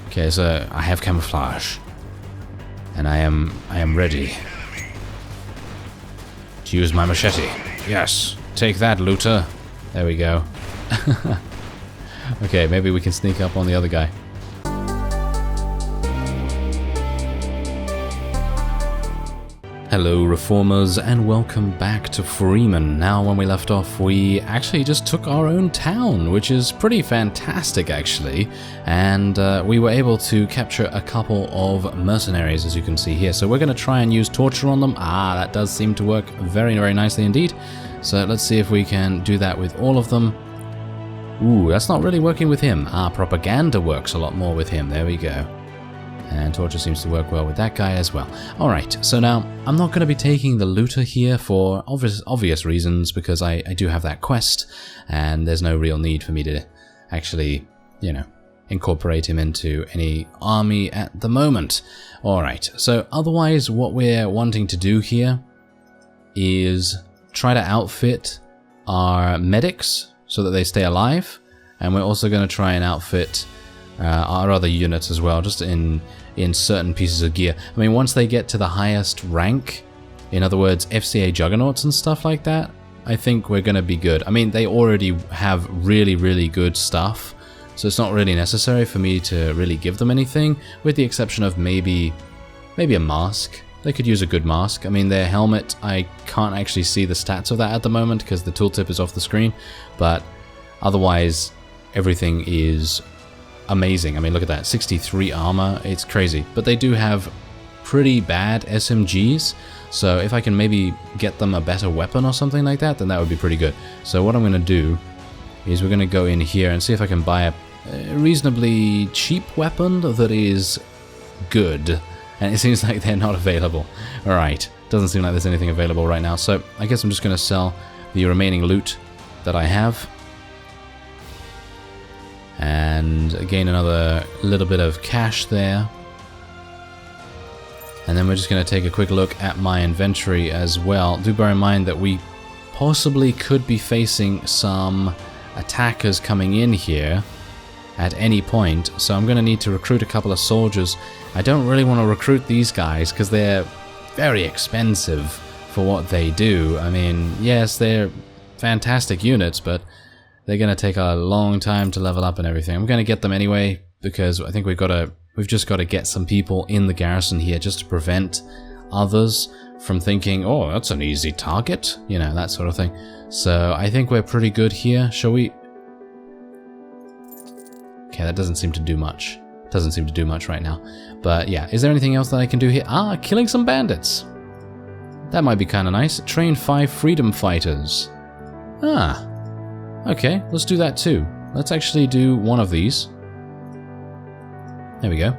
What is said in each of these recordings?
Okay, so I have camouflage. And I am ready to use my machete. Yes, take that, looter. There we go. Okay, maybe we can sneak up on the other guy. Hello reformers and welcome back to Freeman. Now when we left off we actually just took our own town, which is pretty fantastic actually, and we were able to capture a couple of mercenaries as you can see here. So we're going to try and use torture on them. That does seem to work very, very nicely indeed. So let's see if we can do that with all of them. Ooh, that's not really working with him. Propaganda works a lot more with him. There we go. And torture seems to work well with that guy as well. Alright, so now I'm not going to be taking the looter here for obvious reasons, because I do have that quest, and there's no real need for me to actually, you know, incorporate him into any army at the moment. Alright, so otherwise what we're wanting to do here is try to outfit our medics so that they stay alive, and we're also going to try and outfit our other units as well, just in certain pieces of gear. I mean, once they get to the highest rank, in other words, FCA juggernauts and stuff like that, I think we're going to be good. I mean, they already have really, really good stuff, so it's not really necessary for me to really give them anything, with the exception of maybe a mask. They could use a good mask. I mean, their helmet, I can't actually see the stats of that at the moment because the tooltip is off the screen, but otherwise, everything is amazing. I mean, look at that, 63 armor, it's crazy. But they do have pretty bad SMGs, so if I can maybe get them a better weapon or something like that, then that would be pretty good. So what I'm going to do is we're going to go in here and see if I can buy a reasonably cheap weapon that is good. And it seems like they're not available. Alright, doesn't seem like there's anything available right now, so I guess I'm just going to sell the remaining loot that I have. And gain another little bit of cash there. And then we're just going to take a quick look at my inventory as well. Do bear in mind that we possibly could be facing some attackers coming in here at any point, so I'm going to need to recruit a couple of soldiers. I don't really want to recruit these guys because they're very expensive for what they do. I mean, yes, they're fantastic units, but they're going to take a long time to level up and everything. I'm going to get them anyway, because I think we've just got to get some people in the garrison here just to prevent others from thinking, oh, that's an easy target, you know, that sort of thing. So I think we're pretty good here. Shall we? Okay, that doesn't seem to do much. Doesn't seem to do much right now. But yeah, is there anything else that I can do here? Killing some bandits. That might be kind of nice. Train 5 freedom fighters. Okay, let's do that too. Let's actually do one of these. There we go.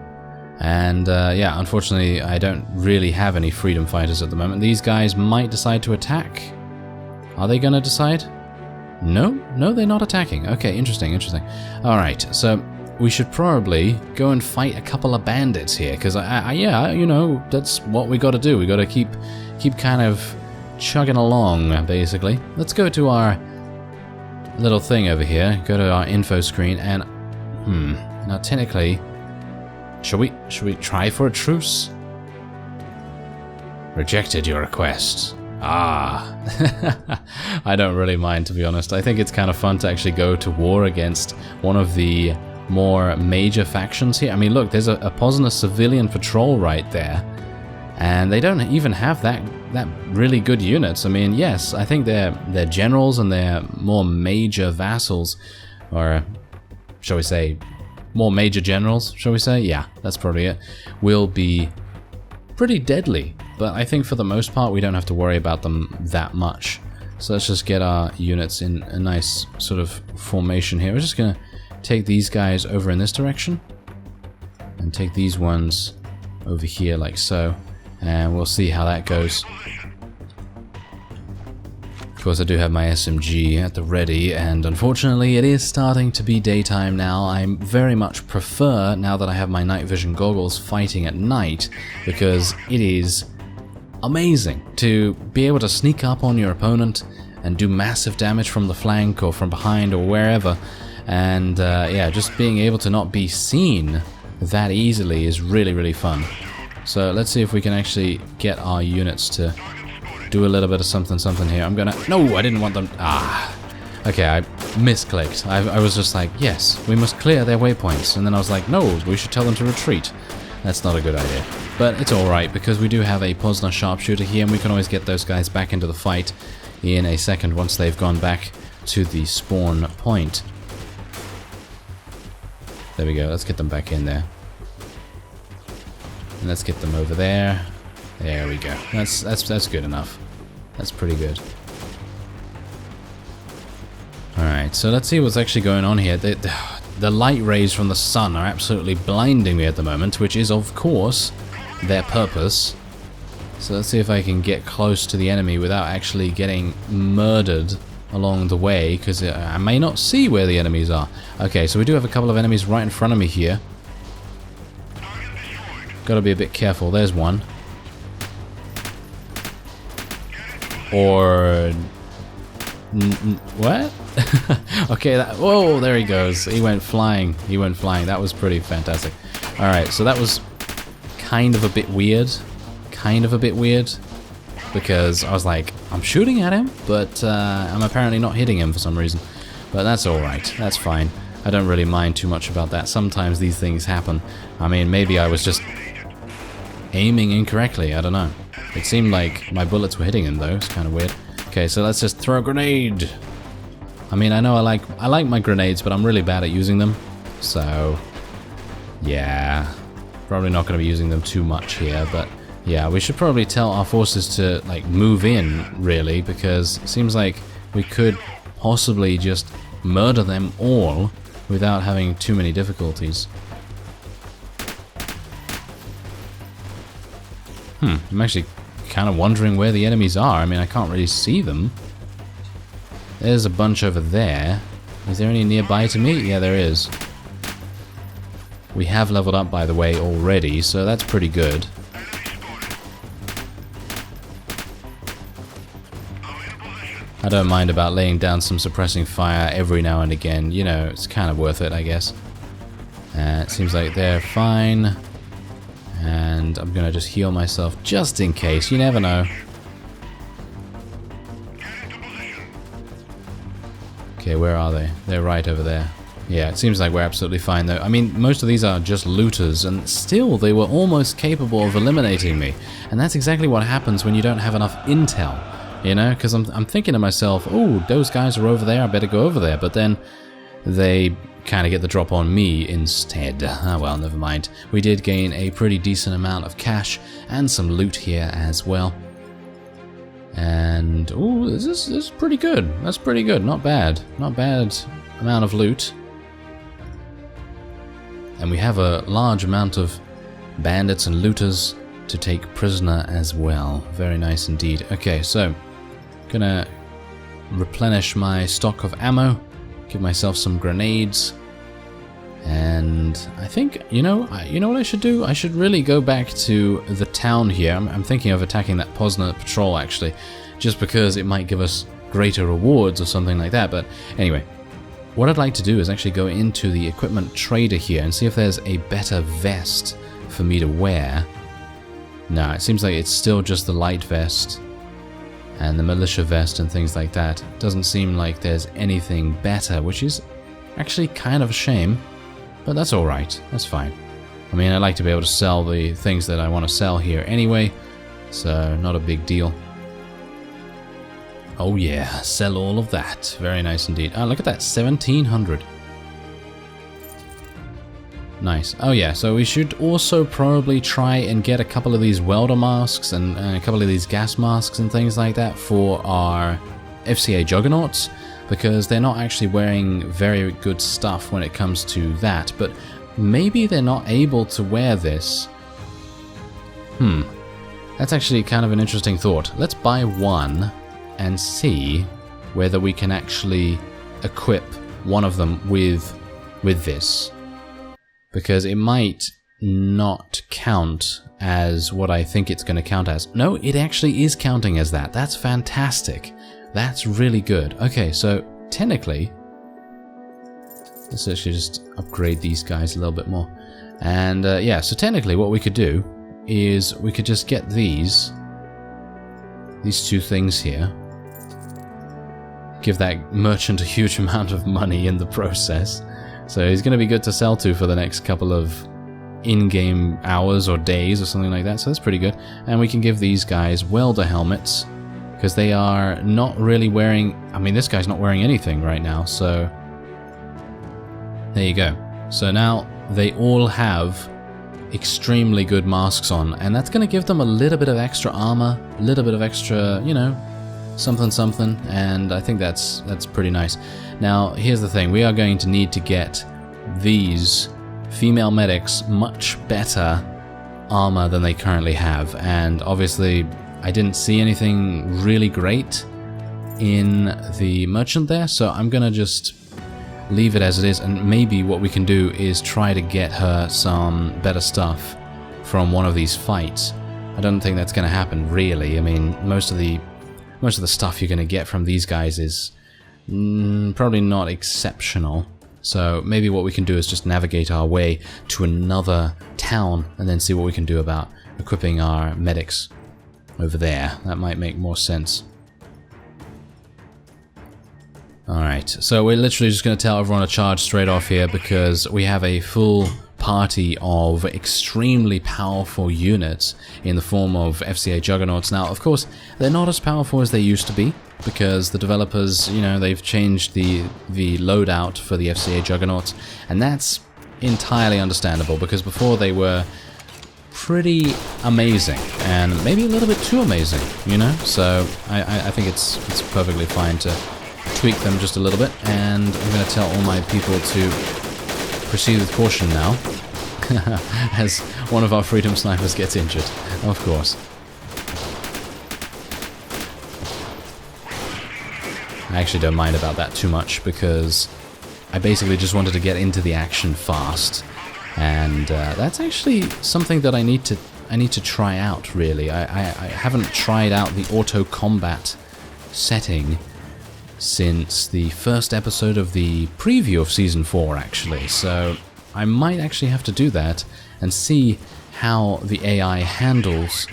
And yeah, unfortunately, I don't really have any freedom fighters at the moment. These guys might decide to attack. Are they going to decide? No, they're not attacking. Okay, interesting. Alright, so we should probably go and fight a couple of bandits here, because yeah, you know, that's what we got to do. We got to keep kind of chugging along, basically. Let's go to our little thing over here, go to our info screen, and now technically, should we try for a truce? Rejected your request. I don't really mind, to be honest. I think it's kind of fun to actually go to war against one of the more major factions here. I mean, look, there's a poisonous civilian patrol right there, and they don't even have that really good units. I mean, yes, I think their generals and their more major vassals, or shall we say, more major generals, shall we say? Yeah, that's probably it, will be pretty deadly. But I think for the most part, we don't have to worry about them that much. So let's just get our units in a nice sort of formation here. We're just going to take these guys over in this direction, and take these ones over here like so. And we'll see how that goes. Of course, I do have my SMG at the ready, and unfortunately it is starting to be daytime now. I very much prefer, now that I have my night vision goggles, fighting at night, because it is amazing to be able to sneak up on your opponent and do massive damage from the flank or from behind or wherever. And yeah, just being able to not be seen that easily is really, really fun. So let's see if we can actually get our units to do a little bit of something here. I'm gonna... No, I didn't want them... Ah. Okay, I misclicked. I was just like, yes, we must clear their waypoints. And then I was like, no, we should tell them to retreat. That's not a good idea. But it's alright, because we do have a Posner sharpshooter here, and we can always get those guys back into the fight in a second once they've gone back to the spawn point. There we go, let's get them back in there. And let's get them over there. There we go. That's good enough. That's pretty good. Alright, so let's see what's actually going on here. The light rays from the sun are absolutely blinding me at the moment, which is, of course, their purpose. So let's see if I can get close to the enemy without actually getting murdered along the way, because I may not see where the enemies are. Okay, so we do have a couple of enemies right in front of me here. Gotta be a bit careful. There's one. Or... what? Okay, whoa, there he goes. He went flying. He went flying. That was pretty fantastic. Alright, so that was kind of a bit weird. Kind of a bit weird. Because I was like, I'm shooting at him, but I'm apparently not hitting him for some reason. But that's alright. That's fine. I don't really mind too much about that. Sometimes these things happen. I mean, maybe I was just aiming incorrectly. I don't know. It seemed like my bullets were hitting him, though. It's kind of weird. Okay, so let's just throw a grenade. I mean, I know I like my grenades, but I'm really bad at using them. So, yeah, probably not going to be using them too much here. But yeah, we should probably tell our forces to like move in, really, because it seems like we could possibly just murder them all without having too many difficulties. I'm actually kind of wondering where the enemies are. I mean, I can't really see them. There's a bunch over there. Is there any nearby to me? Yeah, there is. We have leveled up, by the way, already, so that's pretty good. I don't mind about laying down some suppressing fire every now and again. You know, it's kind of worth it, I guess. It seems like they're fine. And I'm gonna just heal myself just in case. You never know. Okay, where are they? They're right over there. Yeah, it seems like we're absolutely fine though. I mean, most of these are just looters, and still they were almost capable of eliminating me. And that's exactly what happens when you don't have enough intel, you know? Because I'm thinking to myself, oh, those guys are over there, I better go over there. But then they kind of get the drop on me instead. Ah, well, never mind. We did gain a pretty decent amount of cash and some loot here as well. And, ooh, this is pretty good. That's pretty good. Not bad. Not bad amount of loot. And we have a large amount of bandits and looters to take prisoner as well. Very nice indeed. Okay, so gonna replenish my stock of ammo, give myself some grenades, and I think, you know what I should do? I should really go back to the town here. I'm thinking of attacking that Posner patrol, actually, just because it might give us greater rewards or something like that. But anyway, what I'd like to do is actually go into the equipment trader here and see if there's a better vest for me to wear. No, it seems like it's still just the light vest and the militia vest and things like that. Doesn't seem like there's anything better, which is actually kind of a shame, but that's alright, that's fine. I mean, I like to be able to sell the things that I want to sell here anyway, so not a big deal. Oh yeah, sell all of that. Very nice indeed. Oh, look at that, 1700. Nice. Oh yeah, so we should also probably try and get a couple of these welder masks and a couple of these gas masks and things like that for our FCA Juggernauts, because they're not actually wearing very good stuff when it comes to that, but maybe they're not able to wear this. That's actually kind of an interesting thought. Let's buy one and see whether we can actually equip one of them with this. Because it might not count as what I think it's going to count as. No, it actually is counting as that. That's fantastic. That's really good. Okay, so technically, let's actually just upgrade these guys a little bit more. And yeah, so technically what we could do is we could just get these two things here. Give that merchant a huge amount of money in the process. So he's going to be good to sell to for the next couple of in-game hours or days or something like that. So that's pretty good. And we can give these guys welder helmets, because they are not really wearing... I mean, this guy's not wearing anything right now, so... There you go. So now they all have extremely good masks on, and that's going to give them a little bit of extra armor, a little bit of extra, you know, something, and I think that's pretty nice. Now, here's the thing. We are going to need to get these female medics much better armor than they currently have, and obviously I didn't see anything really great in the merchant there, so I'm gonna just leave it as it is, and maybe what we can do is try to get her some better stuff from one of these fights. I don't think that's gonna happen, really. I mean, most of the stuff you're gonna get from these guys is probably not exceptional. So maybe what we can do is just navigate our way to another town and then see what we can do about equipping our medics over there. That might make more sense. Alright, so we're literally just going to tell everyone to charge straight off here, because we have a full party of extremely powerful units in the form of FCA Juggernauts. Now, of course, they're not as powerful as they used to be, because the developers, you know, they've changed the loadout for the FCA Juggernauts, and that's entirely understandable, because before they were pretty amazing, and maybe a little bit too amazing, you know? So I think it's perfectly fine to tweak them just a little bit, and I'm going to tell all my people to proceed with caution now, as one of our freedom snipers gets injured, of course. I actually don't mind about that too much, because I basically just wanted to get into the action fast, and that's actually something that I need to try out, really. I haven't tried out the auto combat setting since the first episode of the preview of Season 4, actually, so I might actually have to do that and see how the AI handles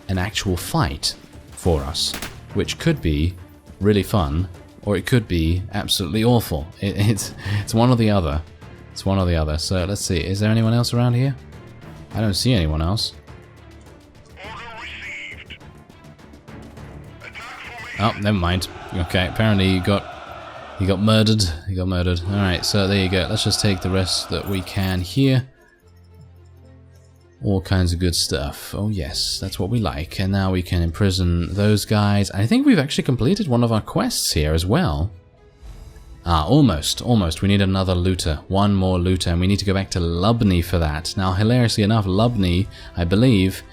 an actual fight for us, which could be really fun, or it could be absolutely awful. It's one or the other. It's one or the other. So let's see, is there anyone else around here? I don't see anyone else. Oh, never mind. Okay, apparently he got murdered. He got murdered. Alright, so there you go. Let's just take the rest that we can here. All kinds of good stuff. Oh yes, that's what we like. And now we can imprison those guys. I think we've actually completed one of our quests here as well. Ah, almost. We need another looter. One more looter, and we need to go back to Lubny for that. Now, hilariously enough, Lubny, I believe,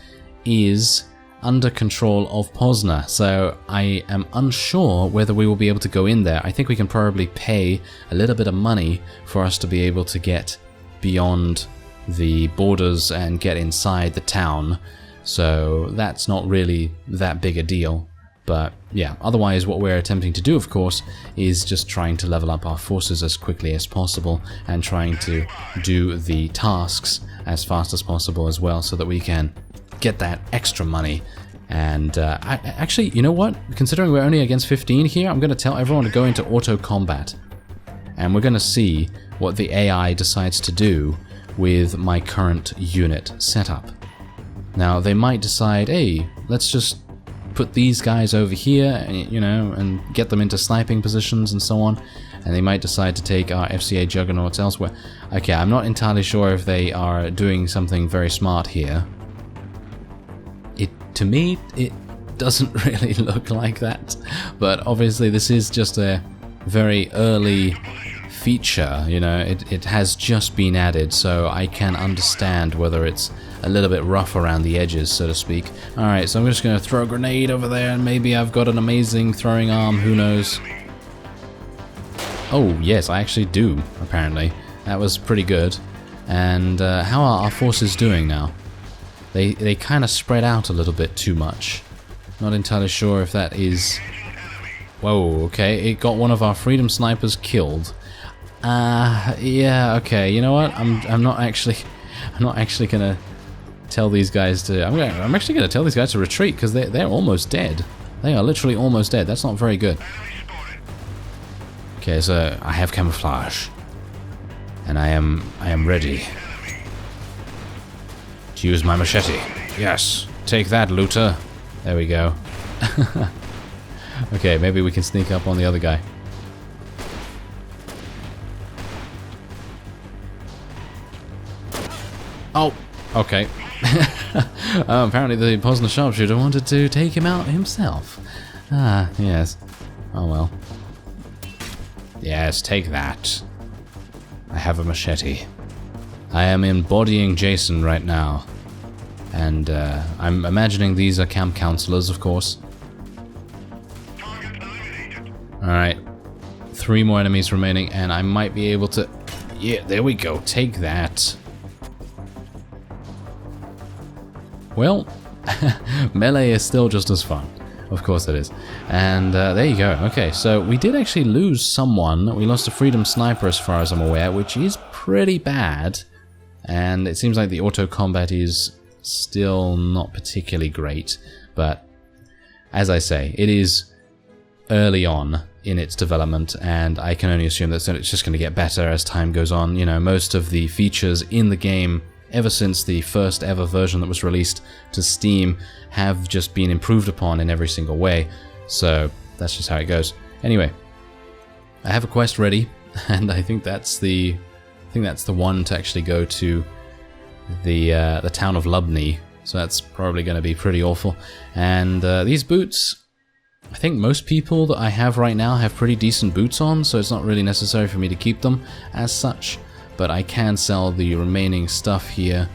is under control of Pozna, so I am unsure whether we will be able to go in there. I think we can probably pay a little bit of money for us to be able to get beyond the borders and get inside the town, so that's not really that big a deal. But yeah, otherwise what we're attempting to do, of course, is just trying to level up our forces as quickly as possible and trying to do the tasks as fast as possible as well, so that we can get that extra money. And actually, you know what? Considering we're only against 15 here, I'm going to tell everyone to go into auto combat, and we're going to see what the AI decides to do with my current unit setup. Now, they might decide, hey, let's just put these guys over here, you know, and get them into sniping positions and so on. And they might decide to take our FCA Juggernauts elsewhere. Okay, I'm not entirely sure if they are doing something very smart here. To me, it doesn't really look like that, but obviously this is just a very early feature, you know, it has just been added, so I can understand whether it's a little bit rough around the edges, so to speak. Alright, so I'm just going to throw a grenade over there, and maybe I've got an amazing throwing arm, who knows. Oh, yes, I actually do, apparently. That was pretty good. And how are our forces doing now? They kind of spread out a little bit too much. Not entirely sure if that is... Whoa, okay, it got one of our freedom snipers killed. Yeah, okay, you know what? I'm not actually gonna tell these guys to... I'm actually gonna tell these guys to retreat, because they're almost dead. They are literally almost dead. That's not very good. Okay, so I have camouflage. And I am ready to use my machete. Yes, take that, looter. There we go. Okay, maybe we can sneak up on the other guy. Oh, okay. Apparently the Posner sharpshooter wanted to take him out himself. Ah, yes. Oh well. Yes, take that. I have a machete. I am embodying Jason right now. And I'm imagining these are camp counselors, of course. Alright. 3 more enemies remaining, and I might be able to... Yeah, there we go. Take that. Well, melee is still just as fun. Of course it is. And there you go. Okay, so we did actually lose someone. We lost a Freedom Sniper as far as I'm aware, which is pretty bad. And it seems like the auto combat is still not particularly great. But as I say, it is early on in its development, and I can only assume that it's just going to get better as time goes on. You know, most of the features in the game ever since the first ever version that was released to Steam have just been improved upon in every single way. So that's just how it goes. Anyway, I have a quest ready, and I think that's the one to actually go to the town of Lubny. So that's probably going to be pretty awful. And these boots, I think most people that I have right now have pretty decent boots on, so it's not really necessary for me to keep them as such. But I can sell the remaining stuff here.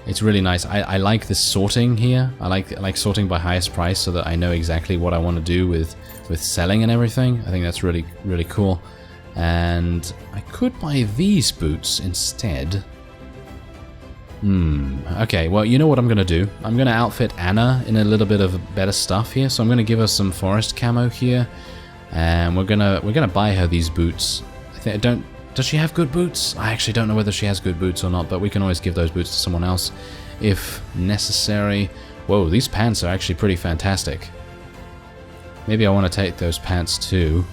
It's really nice. I like this sorting here. I like sorting by highest price so that I know exactly what I want to do with selling and everything. I think that's really, really cool. And I could buy these boots instead. Okay, well, you know what I'm going to do? I'm going to outfit Anna in a little bit of better stuff here. So I'm going to give her some forest camo here. And we're gonna buy her these boots. Does she have good boots? I actually don't know whether she has good boots or not, but we can always give those boots to someone else if necessary. Whoa, these pants are actually pretty fantastic. Maybe I want to take those pants too.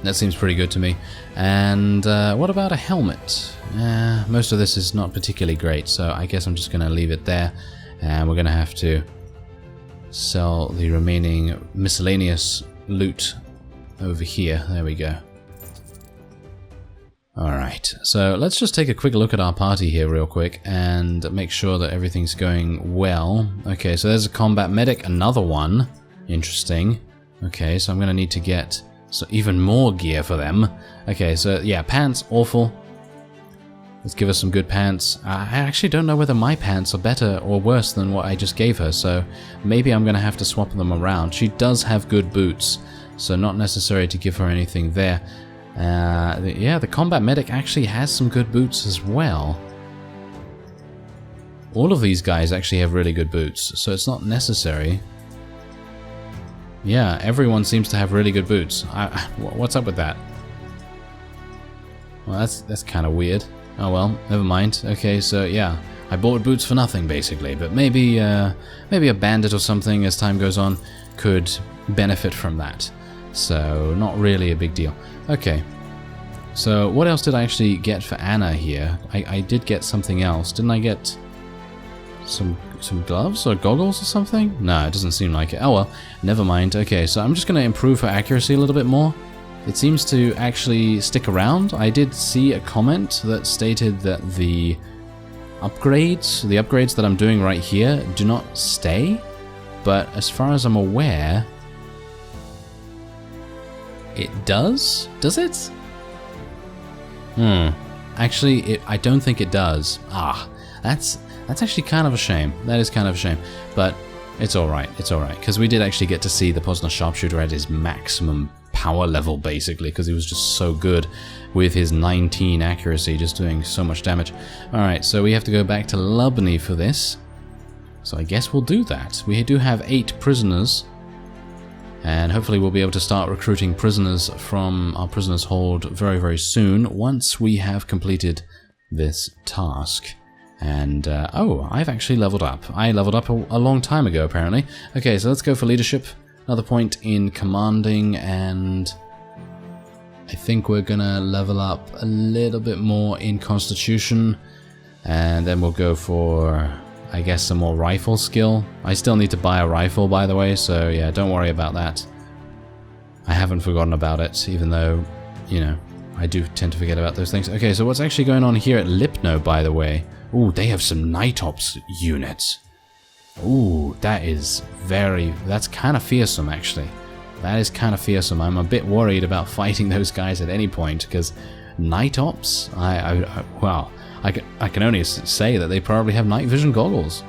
That seems pretty good to me. And what about a helmet? Most of this is not particularly great, so I guess I'm just going to leave it there. And we're going to have to sell the remaining miscellaneous loot over here. There we go. Alright, so let's just take a quick look at our party here real quick and make sure that everything's going well. Okay, so there's a combat medic, another one. Interesting. Okay, so I'm going to need to get even more gear for them. Okay, so yeah, pants, awful. Let's give her some good pants. I actually don't know whether my pants are better or worse than what I just gave her, so maybe I'm going to have to swap them around. She does have good boots, so not necessary to give her anything there. Yeah, the combat medic actually has some good boots as well. All of these guys actually have really good boots, so it's not necessary. Yeah, everyone seems to have really good boots. What's up with that? Well, that's kind of weird. Oh well, never mind. Okay, so yeah, I bought boots for nothing basically, but maybe a bandit or something as time goes on could benefit from that. So not really a big deal. Okay, so what else did I actually get for Anna here? I did get something else. Didn't I get some gloves or goggles or something? No, it doesn't seem like it. Oh well, never mind. Okay, so I'm just going to improve her accuracy a little bit more. It seems to actually stick around. I did see a comment that stated that the upgrades that I'm doing right here do not stay, but as far as I'm aware, it does? Does it? Actually, I don't think it does. That's actually kind of a shame. That is kind of a shame. But it's alright. It's alright. Because we did actually get to see the Posner sharpshooter at his maximum power level, basically, because he was just so good with his 19 accuracy, just doing so much damage. Alright, so we have to go back to Lubny for this. So I guess we'll do that. We do have 8 prisoners. And hopefully we'll be able to start recruiting prisoners from our prisoners' hold very, very soon once we have completed this task. And, oh, I've actually leveled up. I leveled up a long time ago, apparently. Okay, so let's go for leadership. Another point in commanding, and I think we're gonna level up a little bit more in constitution. And then we'll go for, I guess, some more rifle skill. I still need to buy a rifle, by the way, so yeah, don't worry about that. I haven't forgotten about it, even though, you know, I do tend to forget about those things. Okay, so what's actually going on here at Lipno, by the way? Ooh, they have some night ops units. Ooh, that's kind of fearsome, actually. That is kind of fearsome. I'm a bit worried about fighting those guys at any point, because night ops, well, I can only say that they probably have night vision goggles.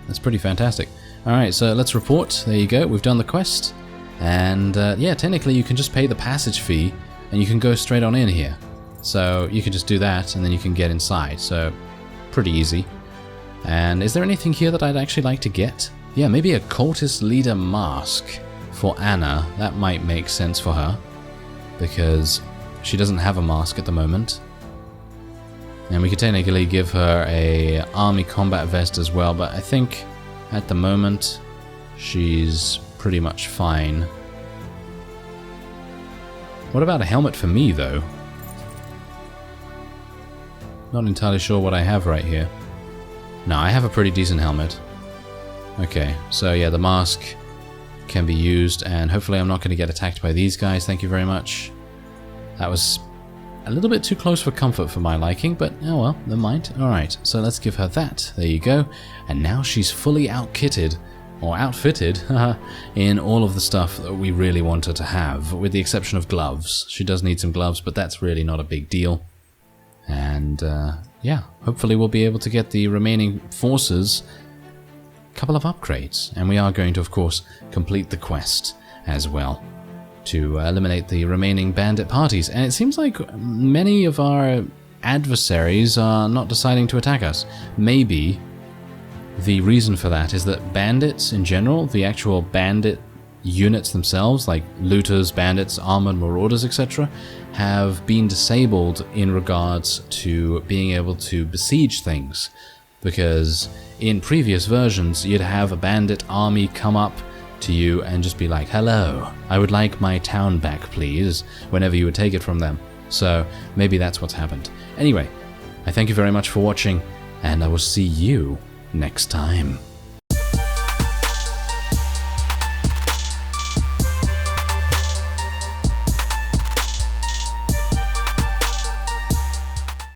That's pretty fantastic. Alright, so let's report. There you go, we've done the quest. And yeah, technically you can just pay the passage fee and you can go straight on in here. So you can just do that and then you can get inside. So pretty easy. And is there anything here that I'd actually like to get? Yeah, maybe a cultist leader mask for Anna. That might make sense for her, because she doesn't have a mask at the moment. And we could technically give her a army combat vest as well, but I think at the moment she's pretty much fine. What about a helmet for me, though? Not entirely sure what I have right here. No, I have a pretty decent helmet. Okay, so yeah, the mask can be used, and hopefully I'm not going to get attacked by these guys. Thank you very much. That was a little bit too close for comfort for my liking, but oh well, never mind. Alright, so let's give her that. There you go. And now she's fully outkitted, or outfitted, in all of the stuff that we really want her to have, with the exception of gloves. She does need some gloves, but that's really not a big deal. And yeah, hopefully we'll be able to get the remaining forces a couple of upgrades. And we are going to, of course, complete the quest as well, to eliminate the remaining bandit parties. And it seems like many of our adversaries are not deciding to attack us. Maybe the reason for that is that bandits in general, the actual bandit units themselves, like looters, bandits, armored marauders, etc., have been disabled in regards to being able to besiege things. Because in previous versions, you'd have a bandit army come up to you and just be like, hello, I would like my town back, please, whenever you would take it from them. So maybe that's what's happened. Anyway, I thank you very much for watching, and I will see you next time.